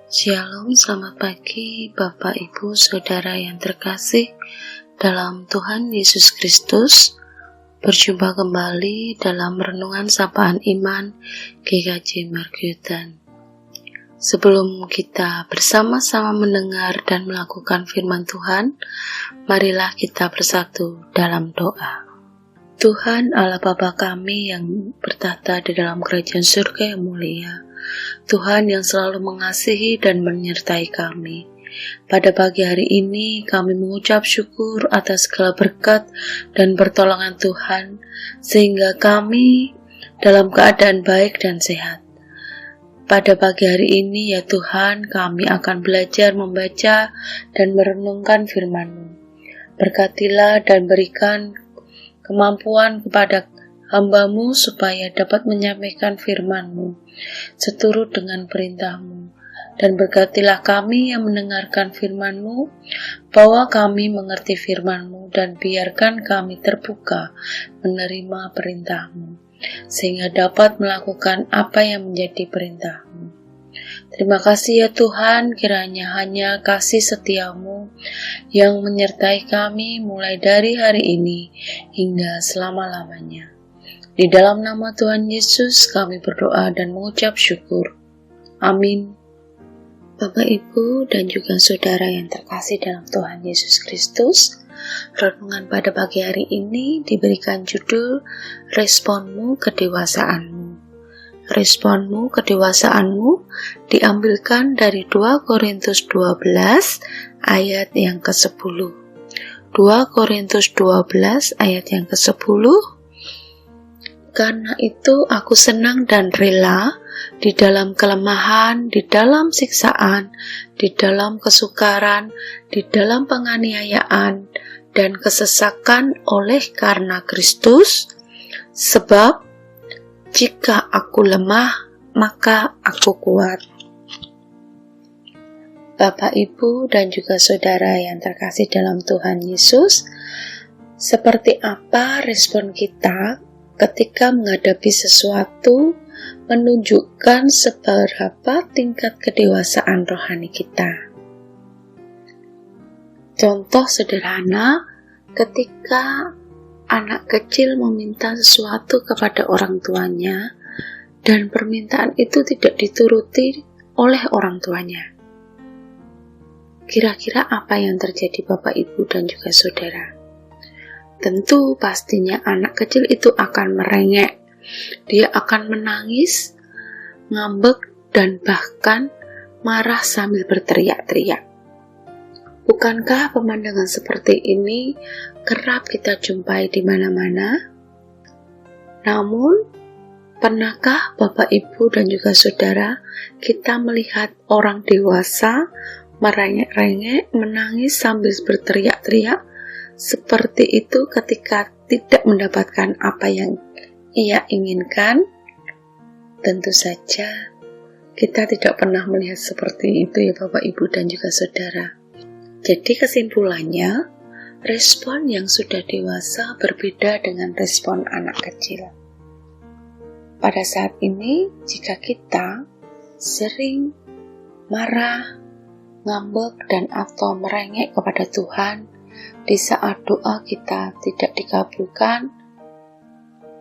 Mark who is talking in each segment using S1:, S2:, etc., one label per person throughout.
S1: Shalom, selamat pagi Bapak Ibu Saudara yang terkasih dalam Tuhan Yesus Kristus. Berjumpa kembali dalam Renungan Sapaan Iman GKJ Margyudan. Sebelum kita bersama-sama mendengar dan melakukan firman Tuhan, marilah kita bersatu dalam doa. Tuhan Allah Bapa kami yang bertahta di dalam kerajaan surga yang mulia, Tuhan yang selalu mengasihi dan menyertai kami. Pada pagi hari ini kami mengucap syukur atas segala berkat dan pertolongan Tuhan, sehingga kami dalam keadaan baik dan sehat. Pada pagi hari ini ya Tuhan, kami akan belajar membaca dan merenungkan firman-Mu. Berkatilah dan berikan kemampuan kepada hamba-Mu supaya dapat menyampaikan firman-Mu seturut dengan perintah-Mu. Dan berkatilah kami yang mendengarkan firman-Mu, bahwa kami mengerti firman-Mu dan biarkan kami terbuka menerima perintah-Mu, sehingga dapat melakukan apa yang menjadi perintah-Mu. Terima kasih ya Tuhan, kiranya hanya kasih setia-Mu yang menyertai kami mulai dari hari ini hingga selama-lamanya. Di dalam nama Tuhan Yesus kami berdoa dan mengucap syukur. Amin. Bapak, Ibu, dan juga saudara yang terkasih dalam Tuhan Yesus Kristus, renungan pada pagi hari ini diberikan judul Responmu Kedewasaanmu. Responmu kedewasaanmu diambilkan dari 2 Korintus 12 ayat yang ke-10. 2 Korintus 12 ayat yang ke-10. Karena itu aku senang dan rela di dalam kelemahan, di dalam siksaan, di dalam kesukaran, di dalam penganiayaan dan kesesakan oleh karena Kristus, sebab jika aku lemah, maka aku kuat. Bapak, Ibu, dan juga saudara yang terkasih dalam Tuhan Yesus, seperti apa respon kita ketika menghadapi sesuatu menunjukkan seberapa tingkat kedewasaan rohani kita. Contoh sederhana, ketika anak kecil meminta sesuatu kepada orang tuanya dan permintaan itu tidak dituruti oleh orang tuanya. Kira-kira apa yang terjadi Bapak, Ibu, dan juga saudara? Tentu pastinya anak kecil itu akan merengek, dia akan menangis, ngambek, dan bahkan marah sambil berteriak-teriak. Bukankah pemandangan seperti ini kerap kita jumpai di mana-mana? Namun, pernahkah Bapak, Ibu, dan juga saudara kita melihat orang dewasa merengek-rengek, menangis sambil berteriak-teriak seperti itu ketika tidak mendapatkan apa yang ia inginkan? Tentu saja kita tidak pernah melihat seperti itu ya Bapak, Ibu, dan juga saudara. Jadi kesimpulannya, respon yang sudah dewasa berbeda dengan respon anak kecil. Pada saat ini, jika kita sering marah, ngambek, dan atau merengek kepada Tuhan di saat doa kita tidak dikabulkan,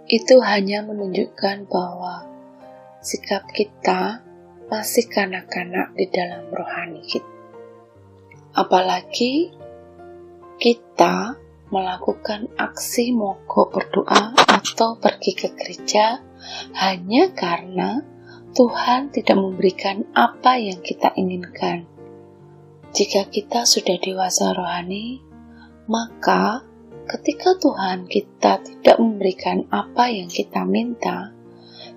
S1: itu hanya menunjukkan bahwa sikap kita masih kanak-kanak di dalam rohani kita. Apalagi kita melakukan aksi mogok berdoa atau pergi ke gereja hanya karena Tuhan tidak memberikan apa yang kita inginkan. Jika kita sudah dewasa rohani, maka ketika Tuhan kita tidak memberikan apa yang kita minta,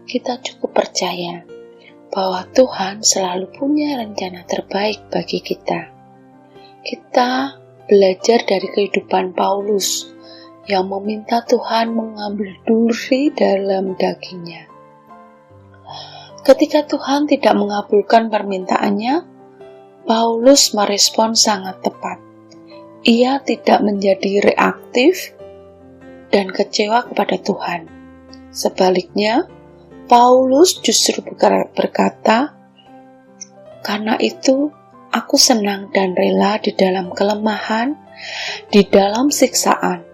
S1: kita cukup percaya bahwa Tuhan selalu punya rencana terbaik bagi kita. Kita belajar dari kehidupan Paulus yang meminta Tuhan mengambil duri dalam dagingnya. Ketika Tuhan tidak mengabulkan permintaannya, Paulus merespon sangat tepat. Ia tidak menjadi reaktif dan kecewa kepada Tuhan. Sebaliknya, Paulus justru berkata, Karena itu, aku senang dan rela di dalam kelemahan, di dalam siksaan,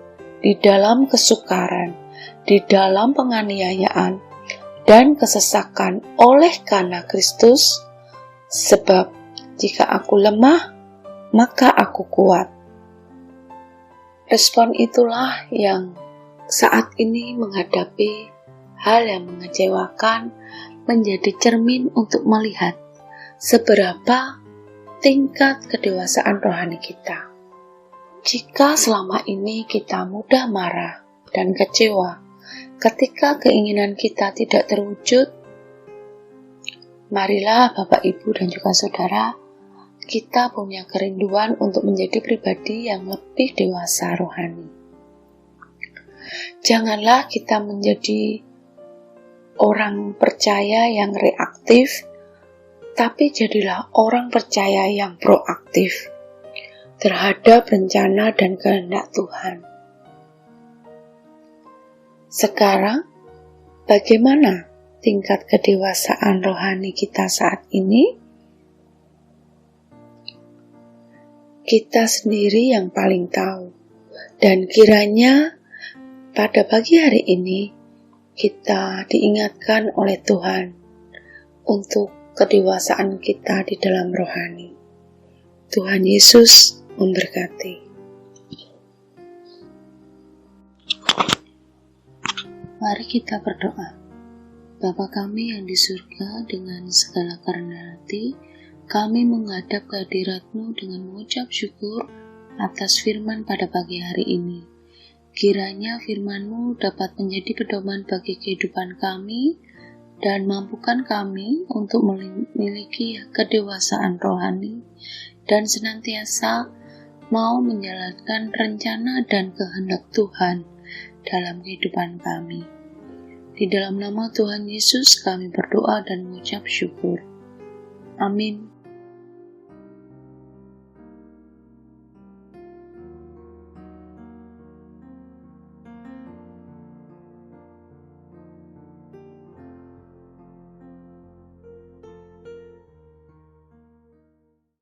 S1: di dalam kesukaran, di dalam penganiayaan, dan kesesakan oleh karena Kristus, sebab jika aku lemah, maka aku kuat. Respon itulah yang saat ini menghadapi hal yang mengecewakan menjadi cermin untuk melihat seberapa tingkat kedewasaan rohani kita. Jika selama ini kita mudah marah dan kecewa ketika keinginan kita tidak terwujud, marilah Bapak, Ibu, dan juga Saudara, kita punya kerinduan untuk menjadi pribadi yang lebih dewasa rohani. Janganlah kita menjadi orang percaya yang reaktif, tapi jadilah orang percaya yang proaktif terhadap rencana dan kehendak Tuhan. Sekarang, bagaimana tingkat kedewasaan rohani kita saat ini? Kita sendiri yang paling tahu, dan kiranya pada pagi hari ini kita diingatkan oleh Tuhan untuk kedewasaan kita di dalam rohani. Tuhan Yesus memberkati. Mari kita berdoa. Bapa kami yang di surga, dengan segala kerendahan hati, kami menghadap kehadirat-Mu dengan mengucap syukur atas firman pada pagi hari ini. Kiranya firman-Mu dapat menjadi pedoman bagi kehidupan kami dan mampukan kami untuk memiliki kedewasaan rohani dan senantiasa mau menjalankan rencana dan kehendak Tuhan dalam kehidupan kami. Di dalam nama Tuhan Yesus kami berdoa dan mengucap syukur. Amin.